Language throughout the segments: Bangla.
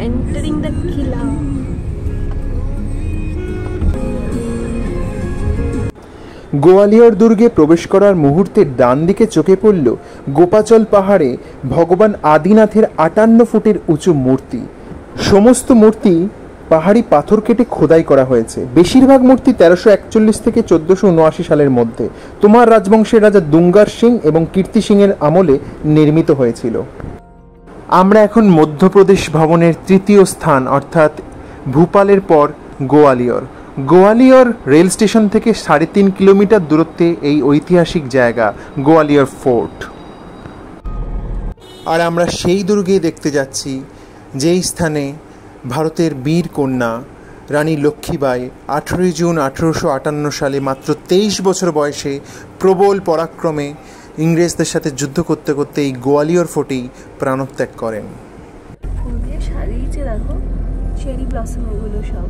entering the Kila. গোয়ালিয়র দুর্গে প্রবেশ করার মুহূর্তে ডান দিকে চোখে পড়ল গোপাচল পাহাড়ে ভগবান আদিনাথের 58 ফুটের উঁচু মূর্তি। সমস্ত মূর্তি পাহাড়ি পাথর কেটে খোদাই করা হয়েছে। বেশিরভাগ মূর্তি 1341 থেকে 1479 সালের মধ্যে তোমার রাজবংশের রাজা দুঙ্গার সিং এবং কীর্তি সিংয়ের আমলে নির্মিত হয়েছিল। আমরা এখন মধ্যপ্রদেশ ভবনের তৃতীয় স্থান অর্থাৎ ভূপালের পর গোয়ালিয়র। গোয়ালিয়র রেল স্টেশন থেকে 3.5 কিলোমিটার দূরত্বে এই ঐতিহাসিক জায়গা গোয়ালিয়র ফোর্ট। আর আমরা সেই দুর্গে দেখতে যাচ্ছি যেই স্থানে ভারতের বীর কন্যা রানী লক্ষ্মীবাঈ 18 জুন 1858 সালে মাত্র 23 বছর বয়সে প্রবল পরাক্রমে ইংরেজদের সাথে যুদ্ধ করতে করতে এই গোয়ালিয়র ফোর্টেই প্রাণত্যাগ করেন। ফুল দিয়ে সাজিয়েছে দেখো, চেরি ব্লসম এগুলো সব।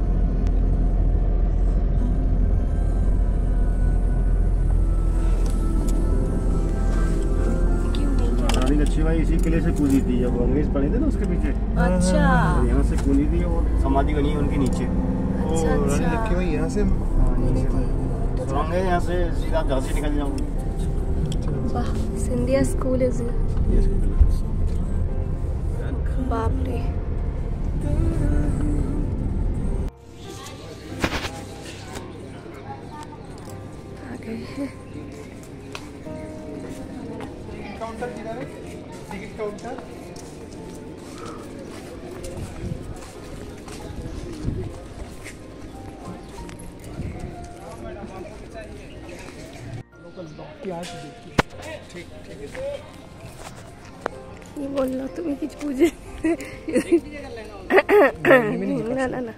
लक्ष्मीबाई इसी किले से कूदी थी जब अंग्रेज पड़े थे ना उसके पीछे। अच्छा, यहाँ से कूदी थी, वो समाधि बनी है उनके नीचे। अच्छा अच्छा। लक्ष्मीबाई यहाँ से सुरंग है, यहाँ से सीधा झांसी निकल जाओगे। वाह, सिंधिया स्कूल इज बाप रे। आ गए हैं काउंटर, किधर है टिकट काउंटर? কি বললো তুমি কিছু বুঝে না না না।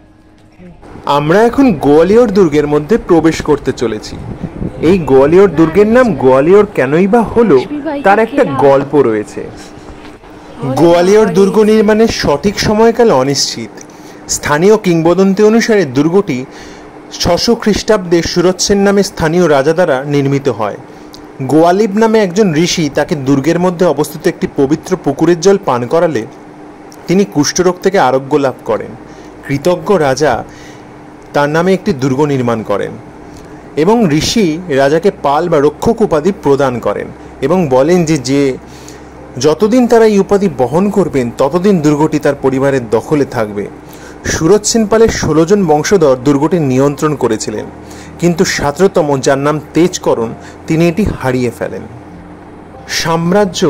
আমরা এখন গোয়ালিয়র দুর্গের মধ্যে প্রবেশ করতে চলেছি। এই গোয়ালিয়র দুর্গের নাম গোয়ালিয়র কেনই বা হলো তার একটা গল্প রয়েছে। গোয়ালিয়র দুর্গ নির্মাণের সঠিক সময়কাল অনিশ্চিত। স্থানীয় কিংবদন্তি অনুসারে দুর্গটি 600 খ্রিস্টাব্দে সুরত সেন নামে স্থানীয় রাজা দ্বারা নির্মিত হয়। গোয়ালিব নামে একজন ঋষি তাকে দুর্গের মধ্যে অবস্থিত একটি পবিত্র পুকুরের জল পান করালে তিনি কুষ্ঠরোগ থেকে আরোগ্য লাভ করেন। কৃতজ্ঞ রাজা তার নামে একটি দুর্গ নির্মাণ করেন এবং ঋষি রাজাকে পাল বা রক্ষক উপাধি প্রদান করেন এবং বলেন যে যতদিন তারা এই উপাধি বহন করবেন ততদিন দুর্গটি তার পরিবারের দখলে থাকবে। সুরত সেন পালের 16 জন বংশধর দুর্গটি নিয়ন্ত্রণ করেছিলেন, কিন্তু 17তম, যার নাম তেজকরণ, তিনি এটি হারিয়ে ফেলেন। সাম্রাজ্য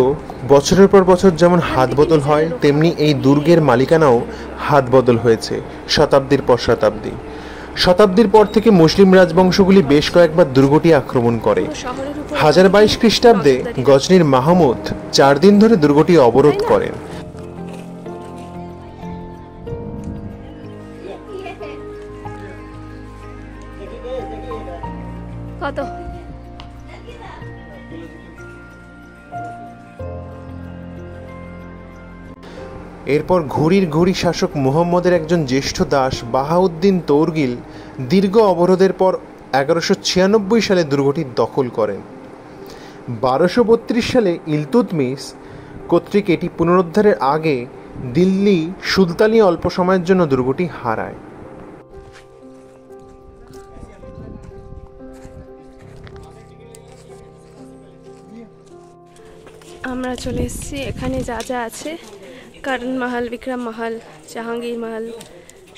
বছরের পর বছর যেমন হাত বদল হয় তেমনি এই দুর্গের মালিকানাও হাত বদল হয়েছে শতাব্দীর পর শতাব্দী। শতাব্দীর পর থেকে মুসলিম রাজবংশগুলি বেশ কয়েকবার দুর্গটি আক্রমণ করে। 1022 খ্রিস্টাব্দে গজনির মাহমুদ 4 দিন ধরে দুর্গটি অবরোধ করেন। কত এরপর ঘুরির ঘুরি শাসক মুহাম্মদের একজন জ্যেষ্ঠ দাস বাহাউদ্দিন তৌরগিল দীর্ঘ অবরোধের পর 1196 সালে দুর্গটি দখল করেন। 1232 সালে ইলতুৎমিশ কর্তৃক এটি পুনরুদ্ধারের আগে দিল্লি সুলতানি অল্প সময়ের জন্য দুর্গটি হারায়। আমরা চলে এসেছি, এখানে যা যা আছে করণ মহল, বিক্রম মহল, জাহাঙ্গীর মহল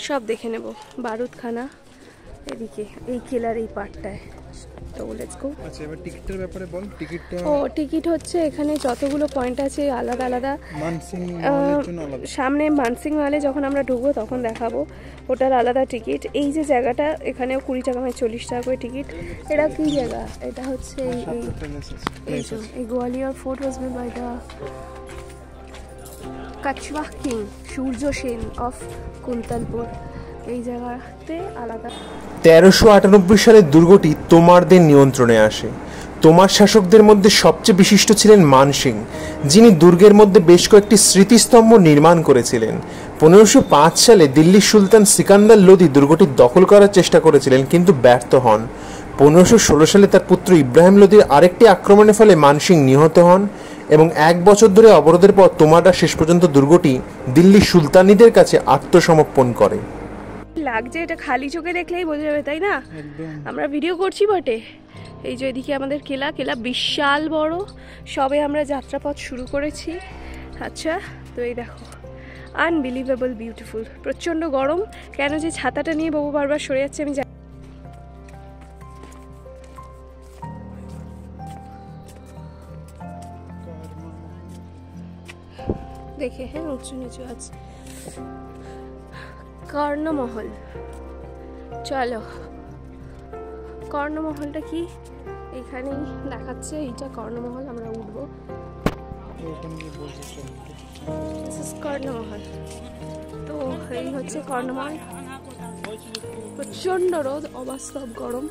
সব দেখে নেব। বারুদখানা এদিকে এই কিলার এই পার্টটায়। তো লেটস গো। আচ্ছা, এবার টিকিটের ব্যাপারে বল। টিকিটটা টিকিট হচ্ছে এখানে যতগুলো পয়েন্ট আছে আলাদা আলাদা। মানসিং মহলের জন্য আলাদা। সামনে মানসিং মহলে যখন আমরা ঢুকবো তখন দেখাবো, ওটার আলাদা টিকিট। এই যে জায়গাটা এখানেও 20 টাকা, মানে 40 টাকা করে টিকিট। এটা কি জায়গা? এটা হচ্ছে এই Gwalior fort was built by the Kachwaha king Surya Sen of Kuntalpur. এই জায়গাতে আলাদা। 1398 সালে দুর্গটি তোমারদের নিয়ন্ত্রণে আসে। তোমার শাসকদের মধ্যে সবচেয়ে বিশিষ্ট ছিলেন মানসিং, যিনি দুর্গের মধ্যে বেশ কয়েকটি স্মৃতিস্তম্ভ নির্মাণ করেছিলেন। 1505 সালে দিল্লির সুলতান সিকান্দার লোদি দুর্গটি দখল করার চেষ্টা করেছিলেন, কিন্তু ব্যর্থ হন। 1516 সালে তার পুত্র ইব্রাহিম লোদির আরেকটি আক্রমণের ফলে মানসিং নিহত হন এবং 1 বছর ধরে অবরোধের পর তোমাররা শেষ পর্যন্ত দুর্গটি দিল্লি সুলতানিদের কাছে আত্মসমর্পণ করে। লাগছে, এটা খালি চোখে দেখলেই বোঝা যাবে, তাই না? আমরা ভিডিও করছি বটে। এই যে এদিকে আমাদের কেলা বিশাল বড়, সবে আমরা যাত্রাপথ শুরু করেছি। আচ্ছা, তো এই দেখো, আনবিলিভেবল বিউটিফুল। প্রচণ্ড গরম, কেন যে ছাতাটা নিয়ে বাবু বারবার সরে যাচ্ছে আমি জানি। দেখে হ্যাঁ, উঁচু নিচু আছে। কর্ণমহল, চলো। কর্ণমহলটা কি এখানেই দেখাচ্ছে, এইটা কর্ণমহল, আমরা উঠবো। কর্ণমহল, তো এই হচ্ছে কর্ণমহল। প্রচন্ড রোদ, অবাস্তব গরম।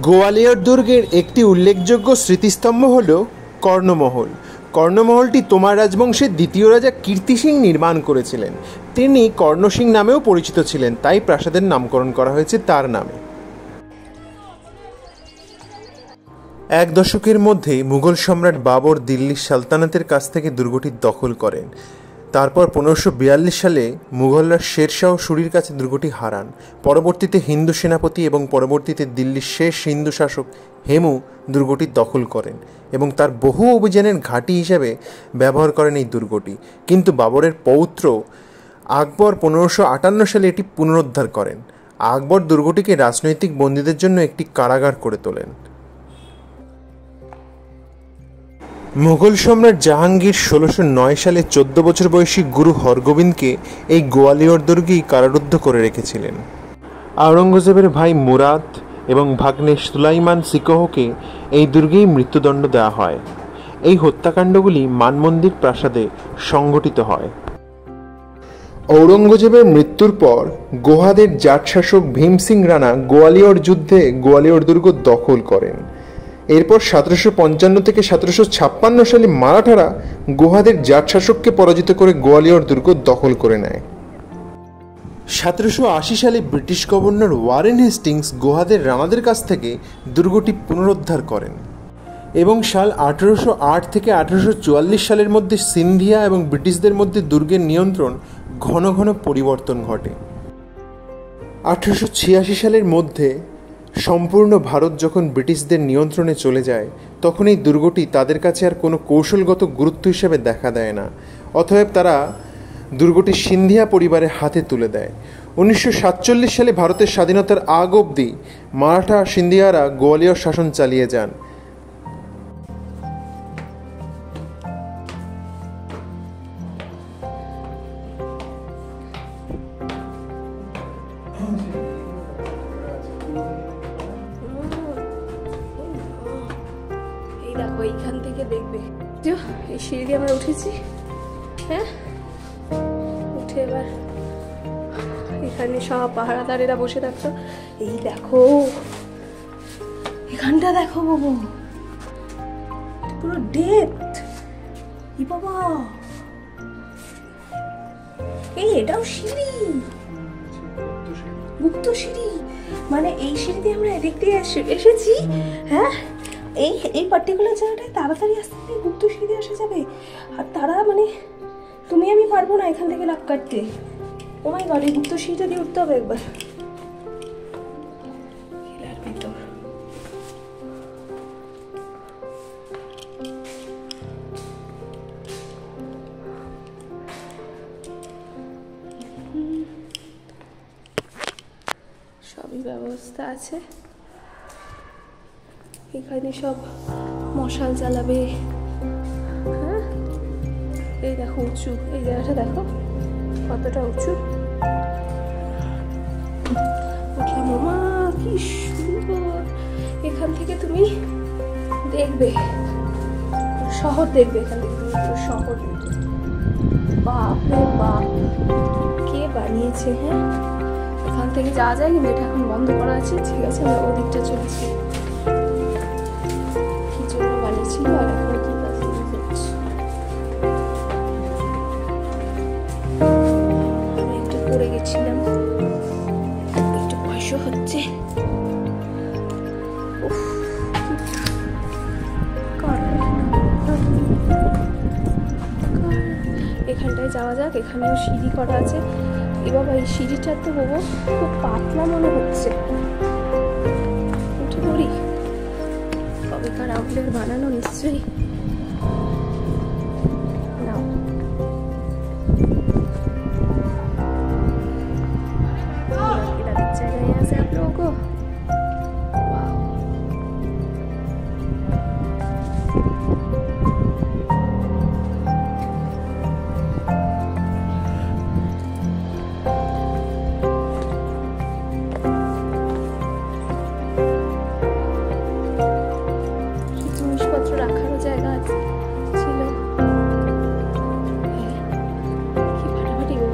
গোয়ালিয়র দুর্গের একটি উল্লেখযোগ্য স্মৃতিস্তম্ভ হল কর্ণমহল। কর্ণমহলটি তোমার রাজবংশের দ্বিতীয় রাজা কীর্তি সিং নির্মাণ করেছিলেন। তিনি কর্ণ সিং নামেও পরিচিত ছিলেন, তাই প্রাসাদের নামকরণ করা হয়েছে তার নামে। 1 দশকের মধ্যে মুঘল সম্রাট বাবর দিল্লির সালতানাতের কাছ থেকে দুর্গটি দখল করেন। তারপর 1542 সালে মুঘলরা শেরশাহ সুরির কাছে দুর্গটি হারান। পরবর্তীতে হিন্দু সেনাপতি এবং পরবর্তীতে দিল্লির শেষ হিন্দু শাসক হেমু দুর্গটি দখল করেন এবং তার বহু অভিযানের ঘাঁটি হিসেবে ব্যবহার করেন এই দুর্গটি। কিন্তু বাবরের পৌত্র আকবর 1558 সালে এটি পুনরুদ্ধার করেন। আকবর দুর্গটিকে রাজনৈতিক বন্দীদের জন্য একটি কারাগার করে তোলেন। মুঘল সম্রাট জাহাঙ্গীর 1609 সালে 14 বছর বয়সী গুরু হরগোবিন্দকে এই গোয়ালিয়র দুর্গেই কারারুদ্ধ করে রেখেছিলেন। আওরঙ্গজেবের ভাই মুরাদ এবং ভাগ্নে সুলাইমান সিকোহকে এই দুর্গেই মৃত্যুদণ্ড দেওয়া হয়। এই হত্যাকাণ্ডগুলি মানমন্দির প্রাসাদে সংঘটিত হয়। ঔরঙ্গজেবের মৃত্যুর পর গোহাদের জাট শাসক ভীম সিং রানা গোয়ালিয়র যুদ্ধে গোয়ালিয়র দুর্গ দখল করেন। এরপর 1755 থেকে 1756 সালে মারাঠারা গোহাদের জাট শাসককে পরাজিত করে গোয়ালিয়র দুর্গ দখল করে নেয়। 1780 সালে ব্রিটিশ গভর্নর ওয়ারেন হেস্টিংস গোহাদের রানাদের কাছ থেকে দুর্গটি পুনরুদ্ধার করেন এবং সাল 1808 থেকে 1844 সালের মধ্যে সিন্ধিয়া এবং ব্রিটিশদের মধ্যে দুর্গের নিয়ন্ত্রণ ঘন ঘন পরিবর্তন ঘটে। 1886 সালের মধ্যে সম্পূর্ণ ভারত যখন ব্রিটিশদের নিয়ন্ত্রণে চলে যায়, তখন এই দুর্গটি তাদের কাছে আর কোনো কৌশলগত গুরুত্ব হিসেবে দেখা দেয় না। অতএব তারা দুর্গটি সিন্ধিয়া পরিবারের হাতে তুলে দেয়। 1947 সালে ভারতের স্বাধীনতার আগ অবধি মারাঠা সিন্ধিয়ারা গোয়ালিয়র শাসন চালিয়ে যান। এই দেখো, এইখান থেকে দেখবে, এই সিঁড়ি দিয়ে আমরা উঠেছি। হ্যাঁ, উঠে এবার এখানে সব পাহারাদারেরা বসে থাকতো। এই দেখো, এখানটা দেখো বাবু, পুরো ডেপথ। ই বাবা, এই এটাও সিঁড়ি, গুপ্ত সিঁড়ি। মানে এই সিঁড়ি দিয়ে আমরা এদিক দিয়ে এসেছি। হ্যাঁ, এই পার্টিকুলার জায়গাটায় তাড়াতাড়ি আসতে গেলে গুপ্ত সিঁড়ি দিয়ে আসা যাবে। আর তারা মানে তুমি আমি পারবো না এখান থেকে লাফ কাটতে। ও মাই গড, এই গুপ্ত সিঁড়িটা দিয়ে উঠতে হবে একবার। খেলার ভিতর সবই ব্যবস্থা আছে। এখানে সব মশাল জ্বালাবে। হ্যাঁ, এই দেখো উঁচু, এই জায়গাটা দেখো কতটা উঁচু। উঠলাম, মা কি সুন্দর। এখান থেকে তুমি দেখবে শহর, দেখবে এখান থেকে তুমি পুরো শহর। বাপ রে বাপ, কে বানিয়েছে? হ্যাঁ, এখান থেকে যাওয়া যায় কিন্তু এটা এখন বন্ধ করা আছে। ঠিক আছে, আমরা ওদিকটা চলেছি। কি জন্য বানিয়েছিল আর এখন কি কাজে ইউজ হচ্ছে? আমি একটু পড়ে গেছিলাম, একটু বয়সও হচ্ছে। উফ, এখানটায় যাওয়া যাক। এখানেও সিঁড়ি করা আছে। এ বাবা, এই সিঁড়িটা তো বাবা খুব পাতলা মনে হচ্ছে। উঠে পড়ি। কবেকার আউটলেট বানানো নিশ্চয়ই। নাও, জায়গায় আছে आप लोगों को। জিনিসপত্র রাখারও জায়গা ছিল। কি ফাটাফাটি গো।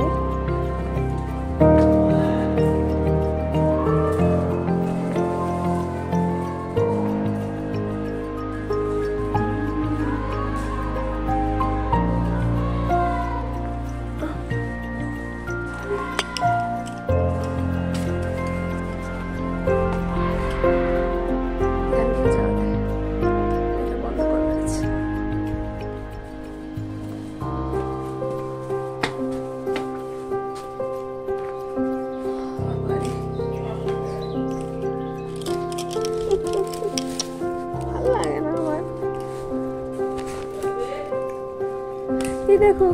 এই দেখো,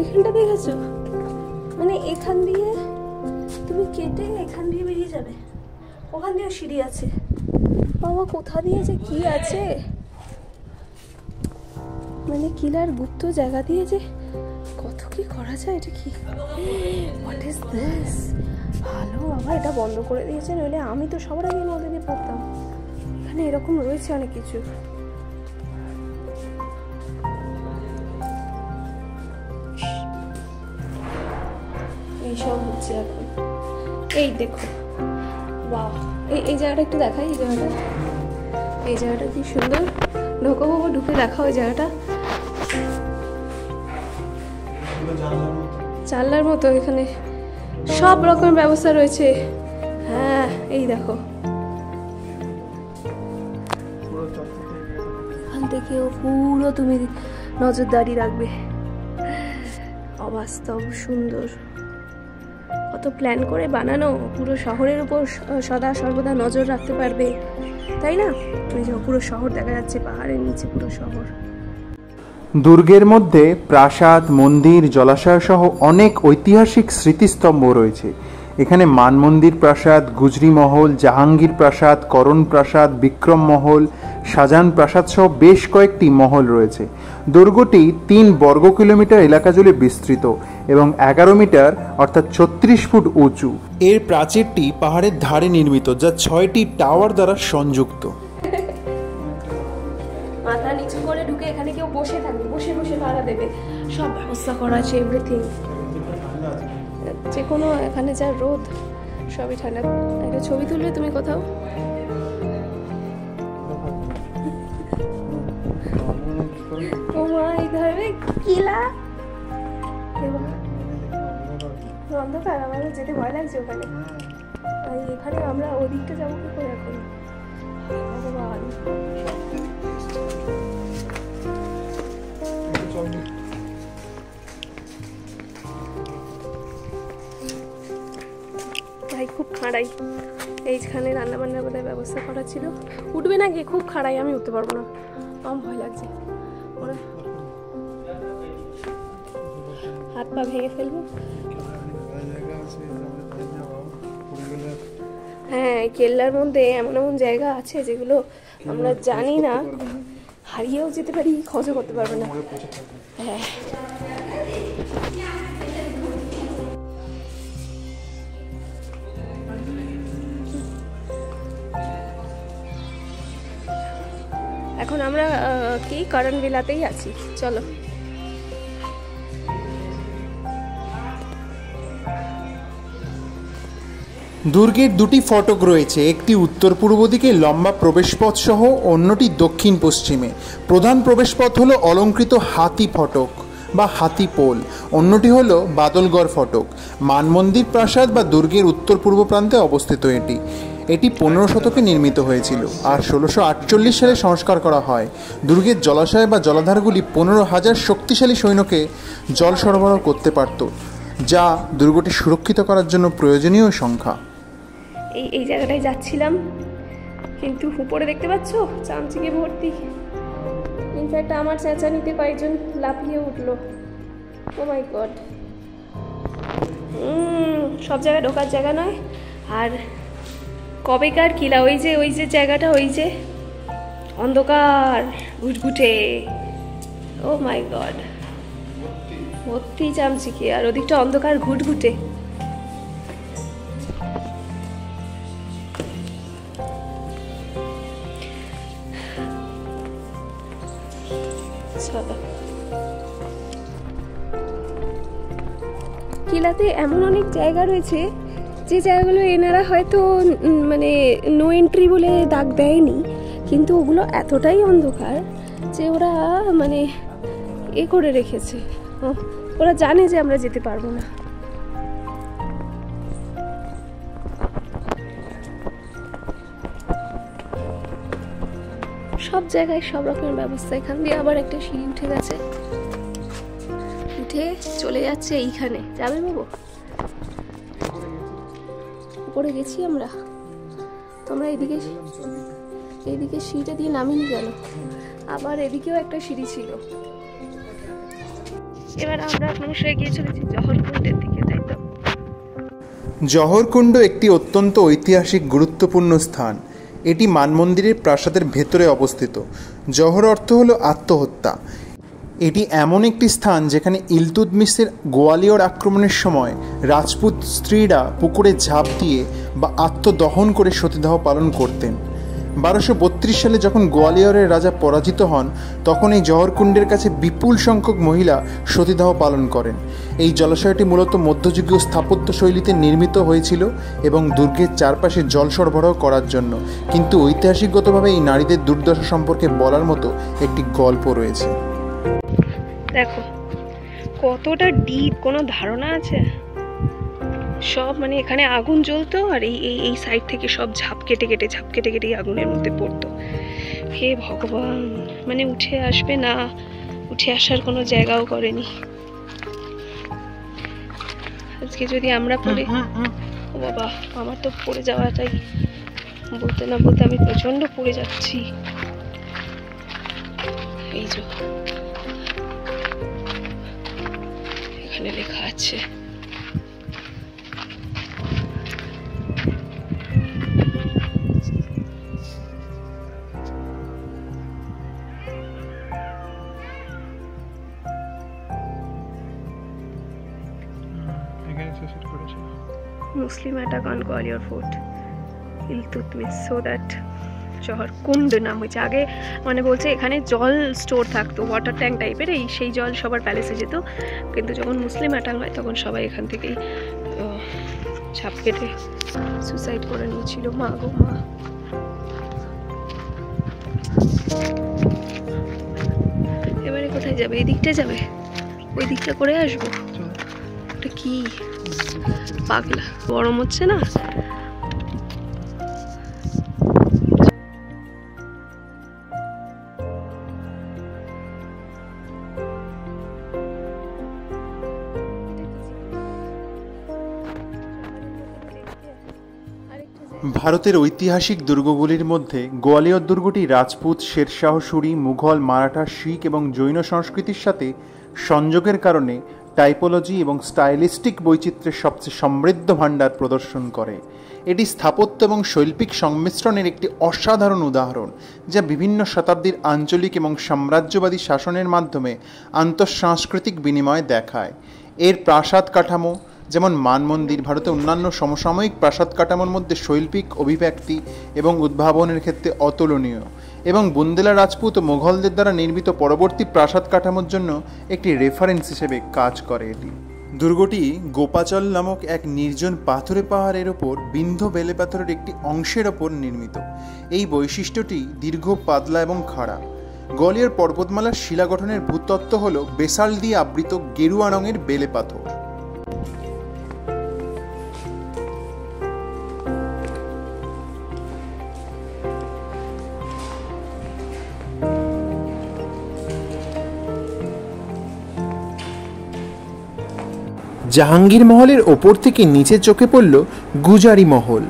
এখানটা দেখেছো? মানে এখান দিয়ে তুমি কেটে এখান দিয়ে বেরিয়ে যাবে। ওখান দিয়েও সিঁড়ি আছে। বাবা, কোথা দিয়ে যে কি আছে, মানে কিলার গুপ্ত জায়গা দিয়ে যে কত কি করা যায়। এটা কি, হোয়াট ইজ দিস? ভালো বাবা, এটা বন্ধ করে দিয়েছে, নইলে আমি তো সবার আগে নদী দিয়ে পড়তাম। এখানে এরকম রয়েছে অনেক কিছু। এইসব হচ্ছে এখন। এই দেখো, বাহ, এই জায়গাটা একটু দেখাই। এই জায়গাটা কি সুন্দর। ঢোকো বাবা, ঢুকে দেখাও ওই জায়গাটা। জানলার মতো এখানে সব রকমের ব্যবস্থা রয়েছে। হ্যাঁ, এই দেখো, এখান থেকেও পুরো তুমি নজরদারি রাখবে। অবাস্তব সুন্দর, কত প্ল্যান করে বানানো। পুরো শহরের উপর সদা সর্বদা নজর রাখতে পারবে, তাই না? ওই যে পুরো শহর দেখা যাচ্ছে, পাহাড়ের নিচে পুরো শহর। দুর্গের মধ্যে প্রাসাদ, মন্দির, জলাশয় সহ অনেক ঐতিহাসিক স্মৃতিস্তম্ভ রয়েছে। এখানে মানমন্দির প্রাসাদ, গুজরি মহল, জাহাঙ্গীর প্রাসাদ, করণ প্রাসাদ, বিক্রম মহল, শাহজাহান প্রাসাদ সহ বেশ কয়েকটি মহল রয়েছে। দুর্গটি 3 বর্গ কিলোমিটার এলাকা জুড়ে বিস্তৃত এবং 11 মিটার অর্থাৎ 36 ফুট উঁচু। এর প্রাচীরটি পাহাড়ের ধারে নির্মিত, যা 6টি টাওয়ার দ্বারা সংযুক্ত। মাথা নিচু করে ঢুকে এখানে কেউ বসে থাকবে, বসে বসে ভাড়া দেবে। সব ব্যবস্থা করা আছে, এভরিথিং। যে কোনো এখানে যা রোদ, সবই ঠান্ডা। একটা ছবি তুলবে তুমি কোথাও? ও মা, এই ধরবে কিলা অন্ধকার। আমার যেতে ভয় লাগছে ওখানে। এখানে আমরা ওদিকটা যাবো কি করে এখন? ভগবান, ভাই খুব খাড়াই। এইখানে রান্না বান্নার বোধহয় ব্যবস্থা করা ছিল। উঠবে না গিয়ে? খুব খাড়াই, আমি উঠতে পারবো না, আমার ভয় লাগছে। হাত পা ভেঙে ফেলবো। হ্যাঁ, কেল্লার মধ্যে এমন এমন জায়গা আছে যেগুলো আমরা জানি না, হারিয়েও যেতে পারি, খোঁজও করতে পারবে না। হ্যাঁ, এখন আমরা কি করণ বিলাতেই আছি। চলো। দুর্গের 2টি ফটক রয়েছে, একটি উত্তর পূর্ব দিকে লম্বা প্রবেশপথ সহ অন্যটি দক্ষিণ পশ্চিমে। প্রধান প্রবেশপথ হলো অলঙ্কৃত হাতি ফটক বা হাতি পোল, অন্যটি হলো বাদলগড় ফটক। মানমন্দির প্রাসাদ বা দুর্গের উত্তর পূর্ব প্রান্তে অবস্থিত এটি। এটি 15 শতকে নির্মিত হয়েছিল আর 1648 সালে সংস্কার করা হয়। দুর্গের জলাশয় বা জলাধারগুলি 15,000 শক্তিশালী সৈন্যকে জল সরবরাহ করতে পারত, যা দুর্গটি সুরক্ষিত করার জন্য প্রয়োজনীয় সংখ্যা। এই জায়গাটায় যাচ্ছিলাম, কিন্তু উপরে দেখতে পাচ্ছ চামচিকে ভর্তি। ইনফ্যাক্ট আমার চেঁচানিতে কয়েকজন লাফিয়ে উঠলো। ও মাই গড, সব জায়গায় ঢোকার জায়গা নয়। আর কবেকার কিলা, ওই যে জায়গাটা, ওই যে অন্ধকার ঘুটঘুটে। ও মাই গড, ভর্তি চামচিকে, আর ওদিকটা অন্ধকার ঘুটঘুটে। কিলাতে এমন অনেক জায়গা রয়েছে যে জায়গাগুলো এনারা হয়তো মানে নো এন্ট্রি বলে দাগ দেয়নি, কিন্তু ওগুলো এতটাই অন্ধকার যে ওরা মানে করে রেখেছে। ওরা জানে যে আমরা যেতে পারবো না। সব জায়গায় সব রকমের ব্যবস্থা। এখান দিয়ে আবার একটা সিঁড়ি উঠে গেছে, উঠে চলে যাচ্ছে এইখানে। যাবে বাবু? উপরে গেছি আমরা, তোমরা এইদিকে সিঁড়িটা দিয়ে নামিনি কেন? আবার এদিকেও একটা সিঁড়ি ছিল। এবার আমরা ক্রমশই গিয়ে চলেছি জহরকুণ্ডের দিকে, তাই তো? জহরকুণ্ড একটি অত্যন্ত ঐতিহাসিক গুরুত্বপূর্ণ স্থান। এটি মানমন্দিরের প্রাসাদের ভেতরে অবস্থিত। জহর অর্থ হলো আত্মহত্যা। এটি এমন একটি স্থান যেখানে ইলতুৎমিশের গোয়ালিয়র আক্রমণের সময় রাজপুত স্ত্রীরা পুকুরে ঝাঁপ দিয়ে বা আত্মদহন করে সতীদাহ পালন করতেন। 1232 সালে যখন গোয়ালিয়রের রাজা পরাজিত হন, তখন এই জহরকুণ্ডের কাছে বিপুল সংখ্যক মহিলা সতীদাহ পালন করেন। এই জলাশয়টি মূলত মধ্যযুগীয় স্থাপত্য শৈলীতে নির্মিত হয়েছিল এবং দুর্গের চারপাশে জল সরবরাহ করার জন্য, কিন্তু ঐতিহাসিকগতভাবে এই নারীদের দুর্দশা সম্পর্কে বলার মতো একটি গল্প রয়েছে। দেখো কতটা ডিপ, কোনো ধারণা আছে? সব মানে এখানে আগুন জ্বলতো, আর এই সাইড থেকে সব ঝাঁপ কেটে কেটে আগুনের মধ্যে পড়তো। হে ভগবান, মানে উঠে আসবে না, উঠে আসার কোনো জায়গাও করেনি। আজকে যদি আমরা পড়ে, ও বাবা, আমার তো পড়ে যাওয়াটাই, বলতে না বলতে আমি প্রচন্ড পড়ে যাচ্ছি। এই যে এখানে লেখা আছে Muslim attack on Gwalior fort Iltutmish, so that Jauhar Kund নাম হয়েছে। আগে মানে বলছে এখানে জল স্টোর থাকতো, ওয়াটার ট্যাঙ্ক টাইপের, সেই জল সবার প্যালেসে যেত। কিন্তু যখন মুসলিম অ্যাটাক হয় তখন সবাই এখান থেকেই ছাপ কেটে সুসাইড করে নিয়েছিল। মা গো মা। এবারে কোথায় যাবে? এই দিকটা যাবে? ওই দিকটা করে আসবো? এটা কি পাগলা, গরম হচ্ছে না? ভারতের ঐতিহাসিক দুর্গগুলির মধ্যে গোয়ালিয়র দুর্গটি রাজপুত, শেরশাহ সুরি, মুঘল, মারাঠা, শিখ এবং জৈন সংস্কৃতির সাথে সংযোগের কারণে টাইপোলজি এবং স্টাইলিস্টিক বৈচিত্র্যের সবচেয়ে সমৃদ্ধ ভাণ্ডার প্রদর্শন করে। এটি স্থাপত্য এবং শৈল্পিক সংমিশ্রণের একটি অসাধারণ উদাহরণ, যা বিভিন্ন শতাব্দীর আঞ্চলিক এবং সাম্রাজ্যবাদী শাসনের মাধ্যমে আন্তঃসাংস্কৃতিক বিনিময় দেখায়। এর প্রাসাদ কাঠামো, যেমন মানমন্দির, ভারতের অন্যান্য সমসাময়িক প্রাসাদ কাঠামোর মধ্যে শৈল্পিক অভিব্যক্তি এবং উদ্ভাবনের ক্ষেত্রে অতুলনীয়, এবং বুন্দেলা রাজপুত ও মোঘলদের দ্বারা নির্মিত পরবর্তী প্রাসাদ কাঠামোর জন্য একটি রেফারেন্স হিসেবে কাজ করে। এটি দুর্গটি গোপাচল নামক এক নির্জন পাথুরে পাহাড়ের ওপর বিন্ধ বেলে পাথরের একটি অংশের ওপর নির্মিত। এই বৈশিষ্ট্যটি দীর্ঘ, পাতলা এবং খাড়া। গোয়ালিয়র পর্বতমালার শিলা গঠনের ভূতত্ত্ব হল বেসাল দিয়ে আবৃত গেরুয়া রঙের বেলে পাথর। জাহাঙ্গীর মহলের ওপর থেকে নিচে চোখে পড়ল গুজারি মহল।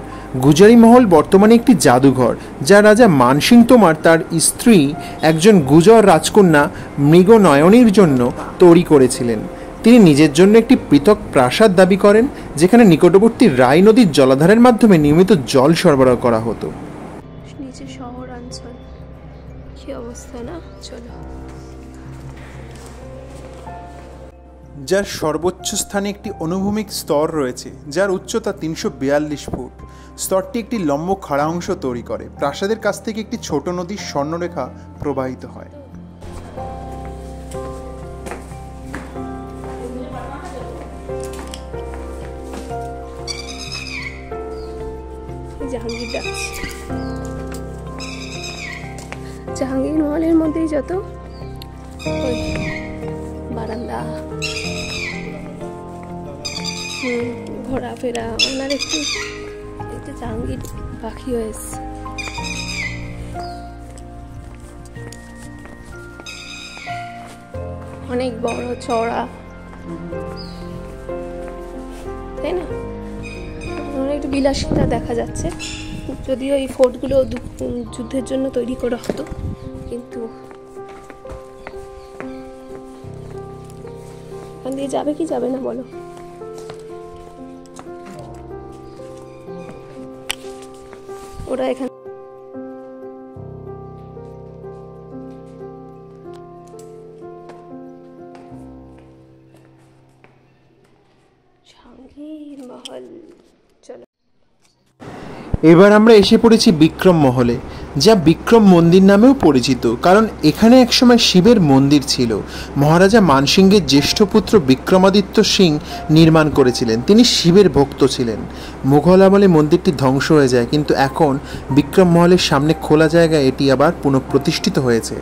গুজারি মহল বর্তমানে একটি জাদুঘর, যা রাজা মানসিং তোমার তার স্ত্রী একজন গুজর রাজকন্যা মৃগনয়নীর জন্য তৈরি করেছিলেন। তিনি নিজের জন্য একটি পৃথক প্রাসাদ দাবি করেন, যেখানে নিকটবর্তী রাই নদীর জলাধারের মাধ্যমে নিয়মিত জল সরবরাহ করা হতো। নিচে শহরাঞ্চল, কি অবস্থা না? চলো। যার সর্বোচ্চ স্থানে একটি অনুভূমিক স্তর রয়েছে, যার উচ্চতা 342 ফুট। স্তরটি একটি লম্ব খাড়া অংশ তৈরি করে। প্রাসাদের কাছ থেকে একটি ছোট নদীর স্বর্ণরেখা প্রবাহিত হয়। জাহাঙ্গীর ডাকছে। জাহাঙ্গীর মহলের মধ্যেই যত ওই বারান্দা, ঘোরাফেরা, ওনার একটু জাহাঙ্গীর পাখি হয়েছে। অনেক বড় চড়া, তাই না? একটু বিলাসিতা দেখা যাচ্ছে, যদিও এই ফোর্টগুলো যুদ্ধের জন্য তৈরি করা হতো, কিন্তু এখান দিয়ে যাবে কি যাবে না বলো? ওরা এখানে জাহাঙ্গীর মহল। চলো, এবার আমরা এসে পড়েছি বিক্রম মহলে, যা বিক্রম মন্দির নামেও পরিচিত, কারণ এখানে একসময় শিবের মন্দির ছিল। মহারাজা মানসিংহের জ্যেষ্ঠ পুত্র বিক্রমাদিত্য সিং নির্মাণ করেছিলেন। তিনি শিবের ভক্ত ছিলেন। মুঘল আমলে মন্দিরটি ধ্বংস হয়ে যায়, কিন্তু এখন বিক্রম মহলের সামনে খোলা জায়গায় এটি আবার পুনঃপ্রতিষ্ঠিত হয়েছে।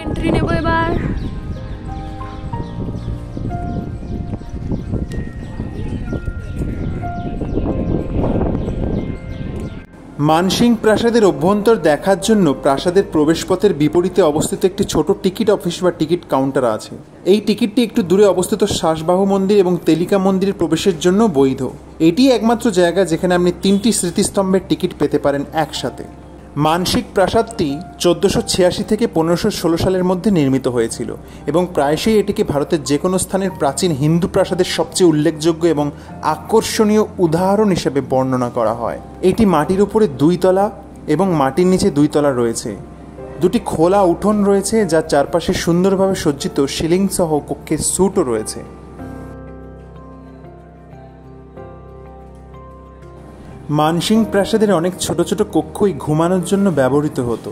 এন্ট্রি নেব এবার। মানসিং প্রাসাদের অভ্যন্তর দেখার জন্য প্রাসাদের প্রবেশপথের বিপরীতে অবস্থিত একটি ছোট টিকিট অফিস বা টিকিট কাউন্টার আছে। এই টিকিটটি একটু দূরে অবস্থিত শ্বাসবাহু মন্দির এবং তেলিকা মন্দিরের প্রবেশের জন্য বৈধ। এটি একমাত্র জায়গা যেখানে আপনি 3টি স্মৃতিস্তম্ভের টিকিট পেতে পারেন একসাথে। মানসিক প্রাসাদটি 1486 থেকে 1516 সালের মধ্যে নির্মিত হয়েছিল এবং প্রায়শই এটিকে ভারতের যে কোনো স্থানের প্রাচীন হিন্দু প্রাসাদের সবচেয়ে উল্লেখযোগ্য এবং আকর্ষণীয় উদাহরণ হিসেবে বর্ণনা করা হয়। এটি মাটির উপরে 2 তলা এবং মাটির নিচে 2 তলা রয়েছে। 2টি খোলা উঠোন রয়েছে, যার চারপাশে সুন্দরভাবে সজ্জিত সিলিং সহ কক্ষের স্যুটও রয়েছে। মানসিং প্রাসাদের অনেক ছোট ছোট কক্ষই ঘুমানোর জন্য ব্যবহৃত হতো।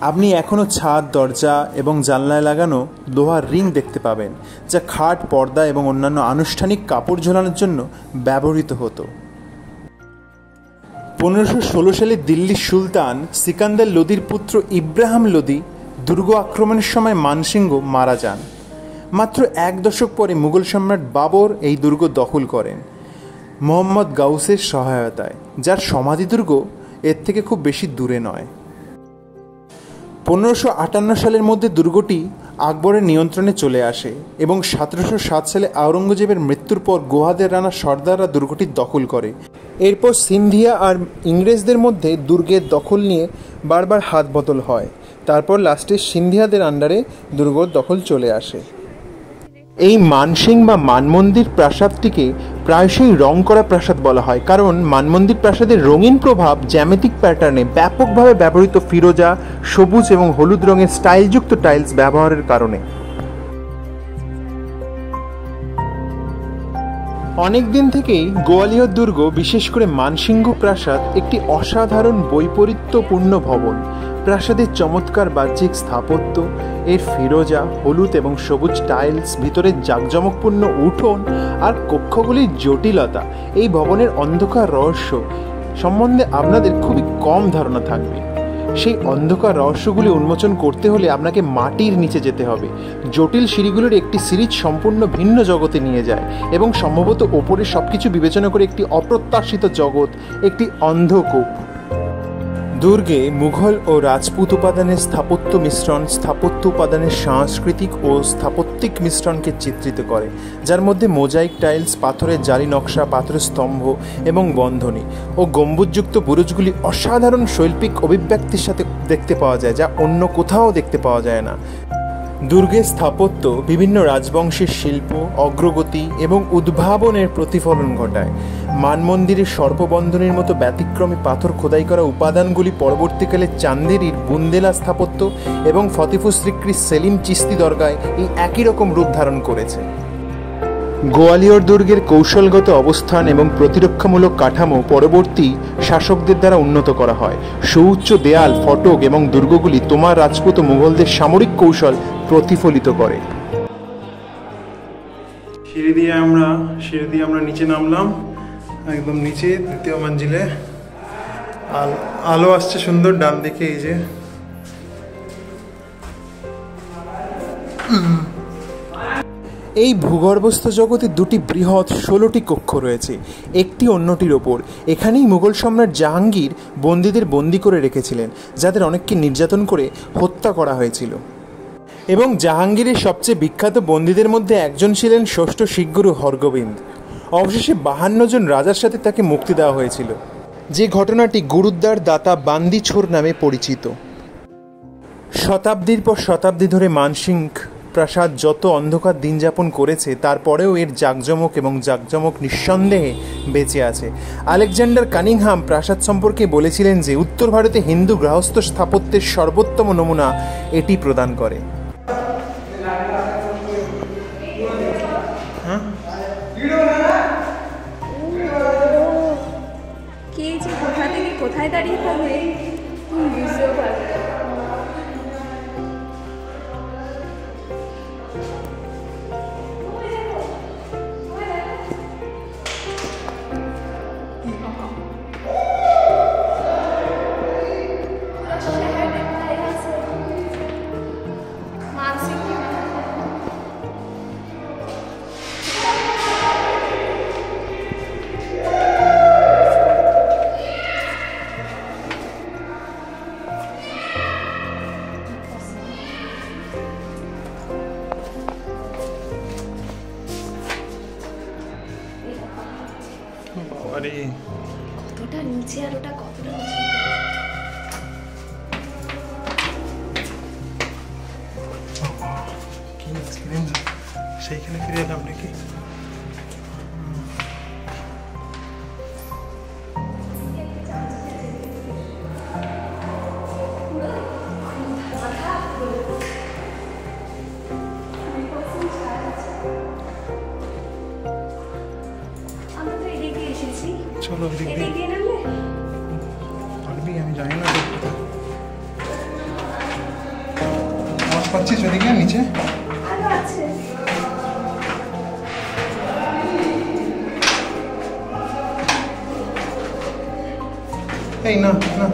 আপনি এখনও ছাদ, দরজা এবং জানলায় লাগানো লোহার রিং দেখতে পাবেন, যা খাট, পর্দা এবং অন্যান্য আনুষ্ঠানিক কাপড় ঝোলানোর জন্য ব্যবহৃত হতো। 1516 সালে দিল্লির সুলতান সিকান্দার লোদির পুত্র ইব্রাহিম লোদি দুর্গ আক্রমণের সময় মানসিংহ মারা যান। মাত্র 1 দশক পরে মুঘল সম্রাট বাবর এই দুর্গ দখল করেন মোহাম্মদ গাউসের সহায়তায়, যার সমাধিদুর্গ এর থেকে খুব বেশি দূরে নয়। 1558 সালের মধ্যে দুর্গটি আকবরের নিয়ন্ত্রণে চলে আসে এবং 1707 সালে আওরঙ্গজেবের মৃত্যুর পর গোহাদের রানা সর্দাররা দুর্গটি দখল করে। এরপর সিন্ধিয়া আর ইংরেজদের মধ্যে দুর্গের দখল নিয়ে বারবার হাত বদল হয়। তারপর লাস্টে সিন্ধিয়াদের আন্ডারে দুর্গর দখল চলে আসে। এই মানসিং বা মানমন্দির প্রাসাদটিকে প্রায়শই রং করা প্রাসাদ বলা হয়, কারণ মানমন্দির প্রাসাদের রঙিন প্রভাব জ্যামিতিক প্যাটার্নে ব্যাপকভাবে ব্যবহৃত ফিরোজা, সবুজ এবং হলুদ রঙের স্টাইলযুক্ত টাইলস ব্যবহারের কারণে। অনেক দিন থেকেই গোয়ালিয়র দুর্গ, বিশেষ করে মানসিংহ প্রাসাদ, একটি অসাধারণ বৈপরীত্যপূর্ণ ভবন। প্রাসাদের চমৎকার বাহ্যিক স্থাপত্য, এর ফিরোজা, হলুদ এবং সবুজ টাইলস, ভিতরের জাঁকজমকপূর্ণ উঠোন আর কক্ষগুলির জটিলতা এই ভবনের অন্ধকার রহস্য সম্বন্ধে আপনাদের খুবই কম ধারণা থাকবে। সেই অন্ধকার রহস্যগুলি উন্মোচন করতে হলে আপনাকে মাটির নিচে যেতে হবে। জটিল সিঁড়িগুলোর একটি সিরিজ সম্পূর্ণ ভিন্ন জগতে নিয়ে যায় এবং সম্ভবত ওপরে সব কিছু বিবেচনা করে একটি অপ্রত্যাশিত জগৎ, একটি অন্ধকূপ। দুর্গে মুঘল ও রাজপুত উপাদানের স্থাপত্য মিশ্রণ স্থাপত্য উপাদানের সাংস্কৃতিক ও স্থাপত্যিক মিশ্রণকে চিত্রিত করে, যার মধ্যে মোজাইক টাইলস, পাথরের জালি নকশা, পাথরের স্তম্ভ এবং বন্ধনী ও গম্বুজযুক্ত বুরুজগুলি অসাধারণ শৈল্পিক অভিব্যক্তির সাথে দেখতে পাওয়া যায়, যা অন্য কোথাও দেখতে পাওয়া যায় না। দুর্গের স্থাপত্য বিভিন্ন রাজবংশের শিল্প, অগ্রগতি এবং উদ্ভাবনের প্রতিফলন ঘটায়। মানমন্দিরের সর্পবন্ধনীর মতো ব্যতিক্রমী পাথর খোদাই করা উপাদানগুলি পরবর্তীকালে চান্দেরির বুন্দেলা স্থাপত্য এবং ফতেপুর সিক্রির সেলিম চিস্তি দরগায় এই একই রকম রূপ ধারণ করেছে। গোয়ালিয়র দুর্গের কৌশলগত অবস্থান এবং প্রতিরক্ষামূলক কাঠামো পরবর্তী শাসকদের দ্বারা উন্নত করা হয়। সুউচ্চ দেয়াল, ফটক এবং দুর্গগুলি তোমার রাজপুত ও মুঘলদের সামরিক কৌশল প্রতিফলিত করে। সিঁড়ি দিয়ে আমরা নিচে নামলাম, একদম নিচে দ্বিতীয় মঞ্জিলে। আলো আসছে সুন্দর ডান দিকে, এই যে এই ভূগর্ভস্থ জগতে দুটি বৃহৎ 16টি কক্ষ রয়েছে, একটি অন্যটির ওপর। এখানেই মুঘল সম্রাট জাহাঙ্গীর বন্দীদের বন্দী করে রেখেছিলেন, যাদের অনেককে নির্যাতন করে হত্যা করা হয়েছিল। এবং জাহাঙ্গীরের সবচেয়ে বিখ্যাত বন্দীদের মধ্যে একজন ছিলেন ষষ্ঠ শিখ গুরু হরগোবিন্দ। অবশেষে 52 জন রাজার সাথে তাকে মুক্তি দেওয়া হয়েছিল, যে ঘটনাটি গুরুদ্বার দাতা বান্দি ছোর নামে পরিচিত। শতাব্দীর পর শতাব্দী ধরে মানসিং প্রাসাদ যত অন্ধকার দিন যাপন করেছে, তারপরেও এর জাঁকজমক নিঃসন্দেহে বেঁচে আছে। আলেকজান্ডার কানিংহাম প্রাসাদ সম্পর্কে বলেছিলেন যে উত্তর ভারতে হিন্দু গৃহস্থ স্থাপত্যের সর্বোত্তম নমুনা এটি প্রদান করে। কোথায় দাঁড়িয়ে থাকবে বুঝতেও পারবে। কতটা নিচে আর ওটা কতটা সেইখানে ফিরে এলাম নাকি? চলো পারবি? আমি জানি না, আওয়াজ পাচ্ছিস ওদিকে নিচে? এই না না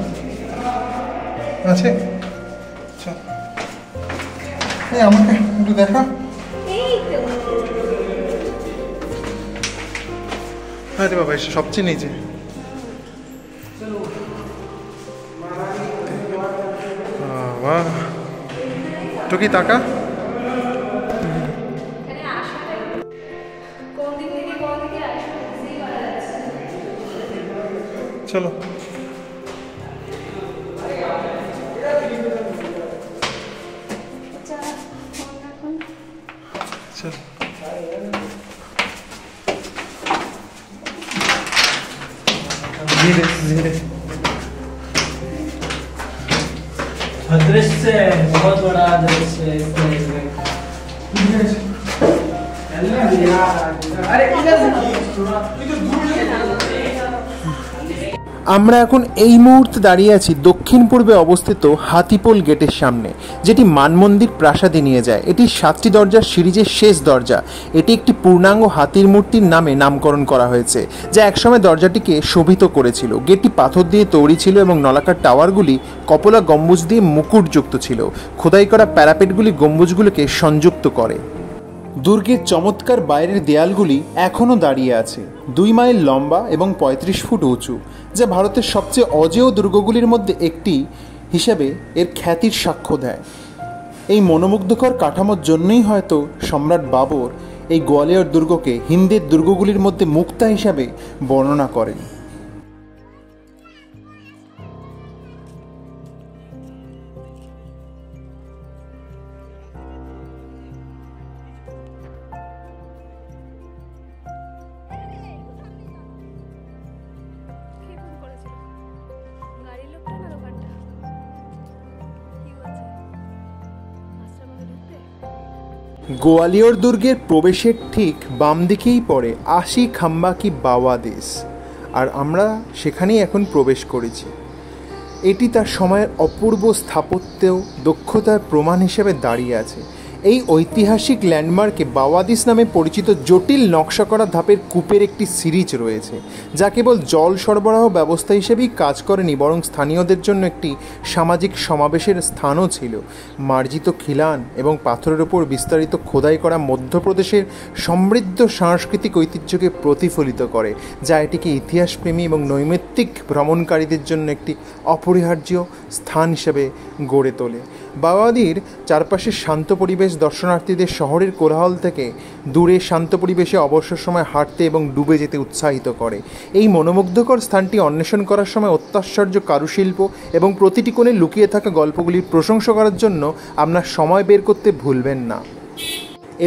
আছে, চল। এই আমাকে একটু দেখা। আরে বাবা, এসে সবচেয়ে নিচে। বাবা তো কি তাকা। চলো চল। धीरे धीरे दृश्य बहुत बड़ा दृश्य আমরা এখন এই মুহূর্তে দাঁড়িয়ে আছি দক্ষিণ পূর্বে অবস্থিত হাতিপোল গেটের সামনে, যেটি মানমন্দির প্রাসাদে নিয়ে যায়। এটি 7টি দরজার সিরিজের শেষ দরজা। এটি একটি পূর্ণাঙ্গ হাতির মূর্তির নামে নামকরণ করা হয়েছে, যা একসময় দরজাটিকে শোভিত করেছিল। গেটটি পাথর দিয়ে তৈরি ছিল এবং নলাকার টাওয়ারগুলি কপলা গম্বুজ দিয়ে মুকুটযুক্ত ছিল। খোদাই করা প্যারাপেটগুলি গম্বুজগুলোকে সংযুক্ত করে। দুর্গের চমৎকার বাইরের দেয়ালগুলি এখনও দাঁড়িয়ে আছে, 2 মাইল লম্বা এবং 35 ফুট উঁচু, যা ভারতের সবচেয়ে অজেয় দুর্গগুলির মধ্যে একটি হিসেবে এর খ্যাতির সাক্ষ্য দেয়। এই মনোমুগ্ধকর কাঠামোর জন্যই হয়তো সম্রাট বাবর এই গোয়ালিয়র দুর্গকে হিন্দের দুর্গগুলির মধ্যে মুক্তা হিসাবে বর্ণনা করেন। গোয়ালিয়র দুর্গের প্রবেশের ঠিক বাম দিকেই পড়ে আশি খাম্বা কি বাওয়াদেশ, আর আমরা সেখানেই এখন প্রবেশ করেছি। এটি তার সময়ের অপূর্ব স্থাপত্য দক্ষতার প্রমাণ হিসেবে দাঁড়িয়ে আছে। এই ঐতিহাসিক ল্যান্ডমার্কে বাওয়াদিস নামে পরিচিত জটিল নকশা করা ধাপের কূপের একটি সিরিজ রয়েছে, যা কেবল জল সরবরাহ ব্যবস্থা হিসেবেই কাজ করেনি, বরং স্থানীয়দের জন্য একটি সামাজিক সমাবেশের স্থানও ছিল। মার্জিত খিলান এবং পাথরের ওপর বিস্তারিত খোদাই করা মধ্যপ্রদেশের সমৃদ্ধ সাংস্কৃতিক ঐতিহ্যকে প্রতিফলিত করে, যা এটিকে ইতিহাসপ্রেমী এবং নৈমিত্তিক ভ্রমণকারীদের জন্য একটি অপরিহার্য স্থান হিসেবে গড়ে তোলে। বাওয়াদির চারপাশে শান্ত পরিবেশ দর্শনার্থীদের শহরের কোলাহল থেকে দূরে শান্ত পরিবেশে অবসর সময় হাঁটতে এবং ডুবে যেতে উৎসাহিত করে। এই মনোমুগ্ধকর স্থানটি অন্বেষণ করার সময় অত্যাশ্চর্য কারুশিল্প এবং প্রতিটি কোণে লুকিয়ে থাকা গল্পগুলির প্রশংসা করার জন্য আপনার সময় বের করতে ভুলবেন না।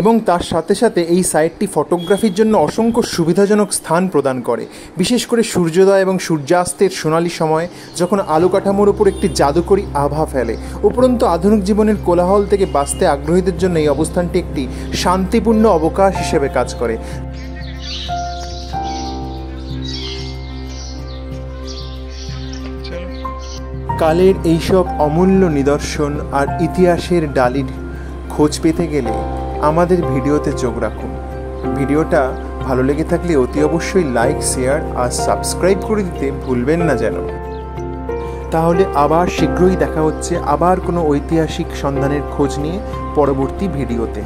এবং তার সাথে সাথে এই সাইটটি ফটোগ্রাফির জন্য অসংখ্য সুবিধাজনক স্থান প্রদান করে, বিশেষ করে সূর্যোদয় এবং সূর্যাস্তের সোনালি সময়ে, যখন আলো কাঠামোর উপর একটি জাদুকরী আভা ফেলে। উপরন্তু আধুনিক জীবনের কোলাহল থেকে বাঁচতে আগ্রহীদের জন্য এই অবস্থানটি একটি শান্তিপূর্ণ অবকাশ হিসেবে কাজ করে। কালের এইসব অমূল্য নিদর্শন আর ইতিহাসের ডালির খোঁজ পেতে গেলে আমাদের ভিডিওতে চোখ রাখুন। ভিডিওটা ভালো লেগে থাকলে অতি অবশ্যই লাইক, শেয়ার আর সাবস্ক্রাইব করে দিতে ভুলবেন না যেন। তাহলে আবার শীঘ্রই দেখা হচ্ছে আবার কোনো ঐতিহাসিক সন্ধানের খোঁজ নিয়ে পরবর্তী ভিডিওতে।